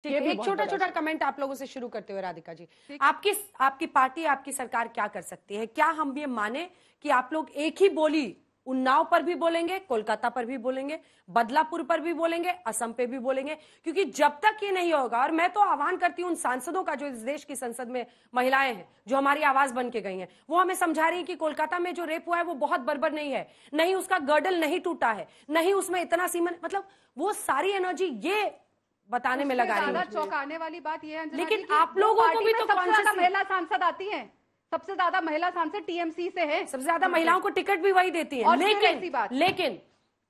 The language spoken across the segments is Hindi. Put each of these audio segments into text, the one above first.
ठीक है, एक छोटा छोटा कमेंट आप लोगों से शुरू करते हुए राधिका जी, आपकी पार्टी, आपकी सरकार क्या कर सकती है? क्या हम ये माने कि आप लोग एक ही बोली उन्नाव पर भी बोलेंगे, कोलकाता पर भी बोलेंगे, बदलापुर पर भी बोलेंगे, असम पे भी बोलेंगे? क्योंकि जब तक ये नहीं होगा, और मैं तो आह्वान करती हूँ उन सांसदों का जो इस देश की संसद में महिलाएं हैं, जो हमारी आवाज बन के गई हैं, वो हमें समझा रही है कि कोलकाता में जो रेप हुआ है वो बहुत बर्बर नहीं है, नहीं उसका गर्डल नहीं टूटा है, नहीं उसमें इतना सीमन, मतलब वो सारी एनर्जी ये बताने में लगा रही है। चौंकाने वाली बात ये है, लेकिन आप लोगों को भी तो सबसे ज्यादा महिला सांसद आती है, सबसे ज्यादा महिला सांसद टीएमसी से है, सबसे ज्यादा महिलाओं को टिकट भी वही देती है। लेकिन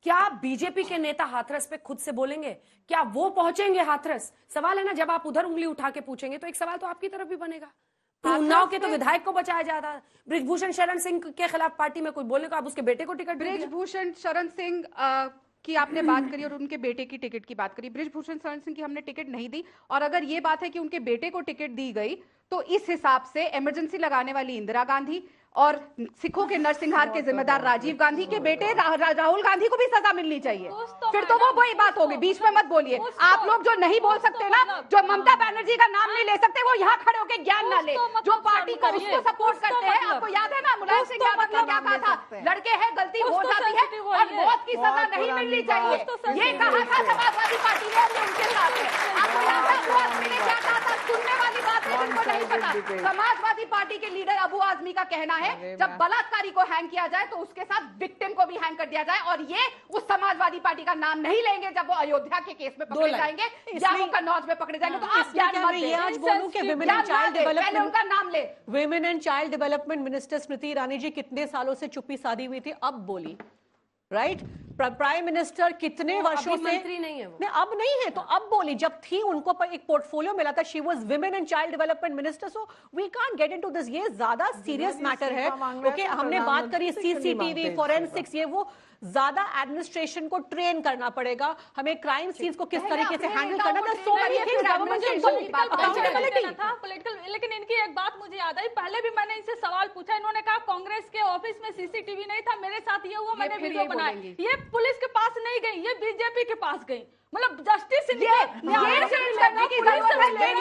क्या बीजेपी के नेता हाथरस पे खुद से बोलेंगे? क्या वो पहुंचेंगे हाथरस? सवाल है ना, जब आप उधर उंगली उठा के पूछेंगे तो एक सवाल तो आपकी तरफ भी बनेगा। तो उन्नाव के तो विधायक को बचाया जाता है, बृजभूषण शरण सिंह के खिलाफ पार्टी में कोई बोलने को, आप उसके बेटे को टिकट, बृजभूषण शरण सिंह की आपने बात करी और उनके बेटे की टिकट की बात करी। बृजभूषण शरण सिंह की हमने टिकट नहीं दी, और अगर ये बात है कि उनके बेटे को टिकट दी गई तो इस हिसाब से इमरजेंसी लगाने वाली इंदिरा गांधी और सिखों के नरसंहार के जिम्मेदार राजीव गांधी के बेटे राहुल गांधी को भी सजा मिलनी चाहिए। फिर तो वो वही बात होगी, बीच में मत बोलिए। आप लोग जो नहीं बोल सकते ना, जो ममता बनर्जी का नाम नहीं ले सकते, वो यहाँ खड़े होकर ज्ञान ना ले। जो पार्टी को उसको सपोर्ट करते हैं, आपको याद है ना मुलायम सिंह यादव ने क्या कहा था, लड़के हैं गलती हो जाती है और मौत की सजा नहीं मिलनी चाहिए, ये कहा था समाजवादी पार्टी ने, उनके साथ है। आपको याद है अबू आजमी ने क्या कहा था? सुनने वाली बात है, जिनको नहीं पता। समाजवादी पार्टी के लीडर अबू आजमी का कहना है जब बलात्कारी को हैंग किया जाए तो उसके साथ विक्टिम को भी हैंग कर दिया जाए, और ये उस समाजवादी पार्टी का नाम नहीं लेंगे जब वो अयोध्या के केस में पकड़े जाएंगे या वो कन्नौज में पकड़े जाएंगे। तो आप आज बोलूं कि विमेन एंड चाइल्ड डेवलपमेंट, उनका नाम ले, women and child development minister Smriti Irani ji कितने सालों से चुप्पी साधी हुई थी, अब बोली, राइट? प्राइम मिनिस्टर कितने वर्षों से मंत्री नहीं है वो, नहीं अब नहीं है, तो अब बोली। जब थी उनको पर एक पोर्टफोलियो मिला था, she was women and child development minister, so we can't get into this. ये ज्यादा सीरियस मैटर है। ओके, हमने बात करी सीसीटीवी, फोरेंसिक्स, ये वो ज्यादा एडमिनिस्ट्रेशन को ट्रेन करना पड़ेगा, हमें क्राइम सीन्स को किस तरीके से हैंडल करना है। So many things government can do, accountability था पॉलिटिकल। लेकिन इनकी एक बात मुझे याद आई, पहले भी मैंने इनसे सवाल पूछा, इन्होंने कहा कांग्रेस के ऑफिस में सीसीटीवी नहीं था, मेरे साथ ये हुआ, मैंने वीडियो बनाया। ये पुलिस के पास नहीं गई, ये बीजेपी के पास गई। मतलब जस्टिस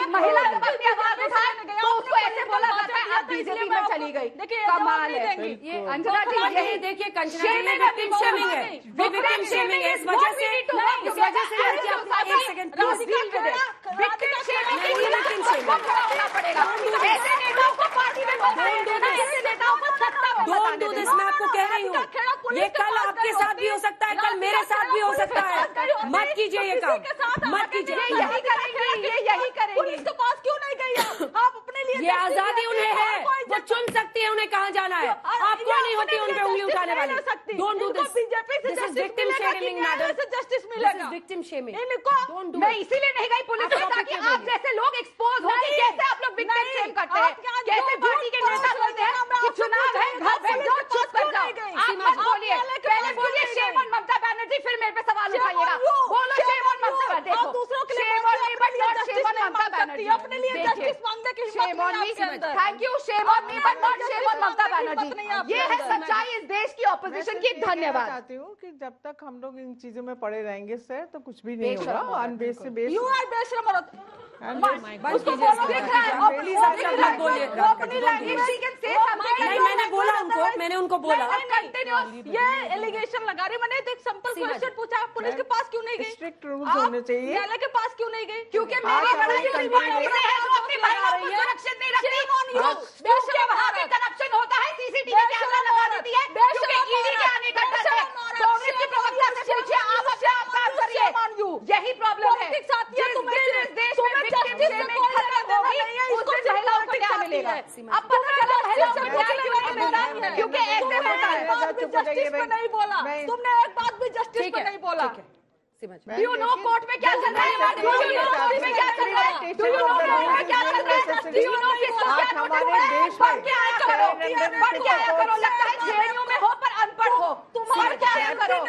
महिला जब अपनी आवाज उठाए तो उसको ऐसे बोला जाता है आप बीजेपी में चली गई। देखिए कमाल है ये अंजना जी, यही देखिए कंचना जी ने विक्टिम शेमिंग है, विक्टिम शेमिंग है। इस वजह से एक second please deal with it. Victim shaming होना पड़ेगा, ऐसे नेताओं को पार्टी में ऐसे नेताओं को सत्ता में डोंट डू दिस। मैं आपको कह रही हूँ, ये कल आपके साथ भी हो सकता है, कल मेरे साथ भी हो सकता है। मत कीजिए ये काम, मत कीजिए। यही करेंगे, ये यही करेंगे। पुलिस के पास क्यों नहीं गई आप अपने लिए? ये आजादी उन्हें है, वो चुन सकती है उन्हें कहाँ जाना है। आपको नहीं होती उन पे उंगली उठाने वाली। Don't do this. This is victim shaming madam, justice मिलेगा। This is victim shaming. Don't do. मैं इसीलिए नहीं गई पुलिस में, ताकि आप जैसे लोग एक्सपोज हो कि कैसे आप लोग विक्टिम शेम करते हैं, कैसे पार्टी के नेता बोलते हैं कि चुनाव है, घर बैठ जाओ, चुप कर जाओ। आप मत बोलिए, पहले बोलिए शेम ऑन ममता बनर्जी, फिर मेरे पे सवाल उठाइएगा। बोलो शेम ऑन ममता, देखो दूसरों के लिए shame on me, but not shame on Mamata Banerjee. अपने लिए जस्टिस मांगने की हिम्मत नहीं आपके अंदर। Thank you, shame on me but not shame on Mamata Banerjee. ये है सच्चाई इस देश की ऑपोजिशन की। धन्यवाद। चाहती हूँ कि जब तक हम लोग इन चीजों में पड़े रहेंगे सर तो कुछ भी नहीं होगा। ऑन बेस से बेस यू आर बेशरम औरत। उसको बोलो, प्लीज आप सब मत बोलिए। नहीं, मैंने बोला उनको, मैंने उनको बोला। ये एलिगेशन लगा रही, मैंने एक सिंपल क्वेश्चन पूछा, पुलिस के पास क्यों नहीं गई? स्ट्रिक्ट रूल्स होने चाहिए। न्यायालय के पास क्यों नहीं गई? क्योंकि मेरी सुरक्षित नहीं रखती। वहाँ पे करप्शन होता है, सीसीटीवी कैमरा लगा देती है, क्योंकि ईडी के आने का डर है। कांग्रेस की प्रवक्ता से पूछिए, आप अपने आप काम करिए। यही प्रॉब्लम है जिस देश में विक्टिम शेमिंग खत्म होगी, उस दिन महिलाओं को न्याय मिलेगा। अब पता चला महिलाओं को न्याय क्यों नहीं मिलता, क्योंकि ऐसे होता है। जस्टिस पे नहीं बोला तुमने, एक बात भी जस्टिस पे नहीं बोला। Do you know कोर्ट में क्या चल रहा है? Do you know कोर्ट में क्या चल रहा है? Do you know कोर्ट में क्या चल रहा है? Do you know किसको क्या नोटिस है? पढ़ के आया करो, पढ़ के आया करो। लगता है जेएनयू में हो पर अनपढ़ हो। पढ़ के आया करो।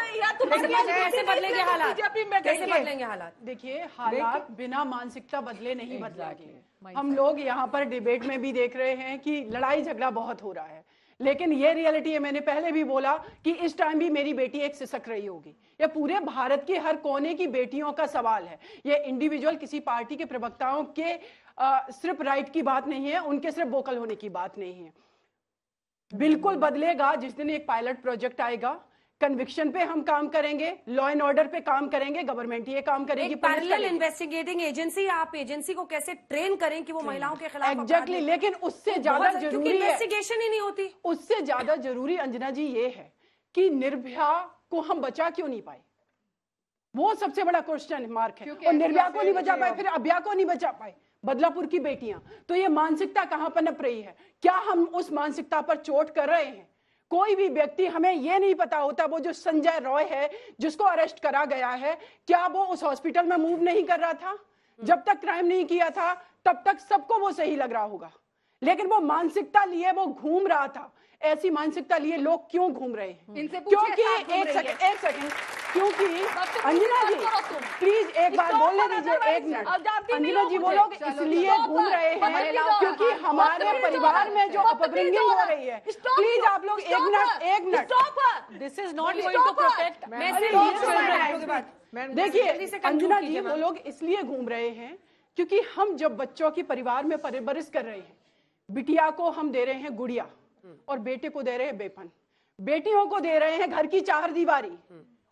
कैसे बदलेंगे हालात? कैसे बदलेंगे हालात? देखिए, हालात बिना मानसिकता बदले नहीं बदलेंगे। हम लोग यहाँ पर डिबेट में भी देख रहे हैं कि लड़ाई झगड़ा बहुत हो रहा है, लेकिन ये रियलिटी है, मैंने पहले भी बोला कि इस टाइम भी मेरी बेटी एक सिसक रही होगी। ये पूरे भारत के हर कोने की बेटियों का सवाल है। ये इंडिविजुअल किसी पार्टी के प्रवक्ताओं के सिर्फ राइट की बात नहीं है, उनके सिर्फ वोकल होने की बात नहीं है। बिल्कुल बदलेगा जिस दिन एक पायलट प्रोजेक्ट आएगा। कन्विक्शन पे हम काम करेंगे, लॉ एंड ऑर्डर पे काम करेंगे, गवर्नमेंट ये काम करेगी। पैरेलल इन्वेस्टिगेटिंग एजेंसी, आप एजेंसी को कैसे ट्रेन करें कि वो महिलाओं के खिलाफ एग्जैक्टली लेकिन उससे ज्यादा जरूरी है, इन्वेस्टिगेशन ही नहीं होती। उससे ज्यादा जरूरी अंजना जी ये है कि निर्भया को हम बचा क्यों नहीं पाए, वो सबसे बड़ा क्वेश्चन मार्क है। और निर्भया को नहीं बचा पाए, फिर अभया को नहीं बचा पाए, बदलापुर की बेटियां। तो ये मानसिकता कहां पनप रही है? क्या हम उस मानसिकता पर चोट कर रहे हैं? कोई भी व्यक्ति, हमें यह नहीं पता होता वो जो संजय रॉय है जिसको अरेस्ट करा गया है, क्या वो उस हॉस्पिटल में मूव नहीं कर रहा था? जब तक क्राइम नहीं किया था तब तक सबको वो सही लग रहा होगा, लेकिन वो मानसिकता लिए वो घूम रहा था। ऐसी मानसिकता लिए लोग क्यों घूम रहे हैं? इनसे क्योंकि एक सेकंड, क्योंकि अंजना जी प्लीज एक बार बोलने दीजिए, एक मिनट। अंजना जी, वो लोग इसलिए घूम रहे हैं क्योंकि हमारे परिवार में जो अपब्रिंगिंग हो रही है। प्लीज आप लोग एक minute, this is not going to protect. देखिए अंजना जी, वो लोग इसलिए घूम रहे हैं क्योंकि हम जब बच्चों की परिवार में परवरिश कर रहे हैं, बिटिया को हम दे रहे हैं गुड़िया और बेटे को दे रहे हैं बेपन, बेटियों को दे रहे हैं घर की चार दीवारी,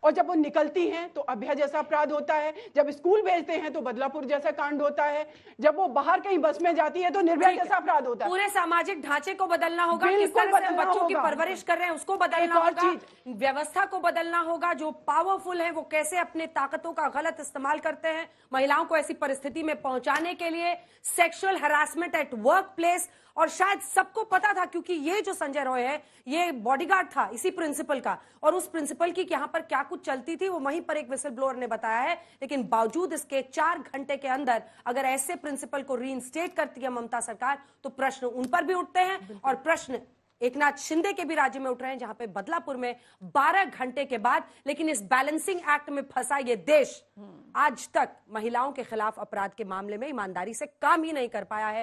और जब वो निकलती हैं तो अभया जैसा अपराध होता है, जब स्कूल भेजते हैं तो बदलापुर जैसा कांड होता है, जब वो बाहर कहीं बस में जाती है तो निर्भया जैसा अपराध होता है। पूरे सामाजिक ढांचे को बदलना होगा, किस तरह से हम बच्चों की परवरिश कर रहे हैं उसको बदलना होगा, व्यवस्था को बदलना होगा। जो पावरफुल है वो कैसे अपने ताकतों का गलत इस्तेमाल करते हैं महिलाओं को ऐसी परिस्थिति में पहुंचाने के लिए। Sexual harassment at work place, और शायद सबको पता था क्योंकि ये जो संजय रॉय है ये बॉडीगार्ड था इसी प्रिंसिपल का, और उस प्रिंसिपल की यहाँ पर क्या कुछ चलती थी वो वहीं पर एक विसल ब्लोअर ने बताया है। लेकिन बावजूद इसके 4 घंटे के अंदर अगर ऐसे प्रिंसिपल को रीइंस्टेट करती है ममता सरकार तो प्रश्न उन पर भी उठते हैं, और प्रश्न एकनाथ शिंदे के भी राज्य में उठ रहे हैं, जहां पे बदलापुर में 12 घंटे के बाद। लेकिन इस बैलेंसिंग एक्ट में फंसा ये देश आज तक महिलाओं के खिलाफ अपराध के मामले में ईमानदारी से काम ही नहीं कर पाया है।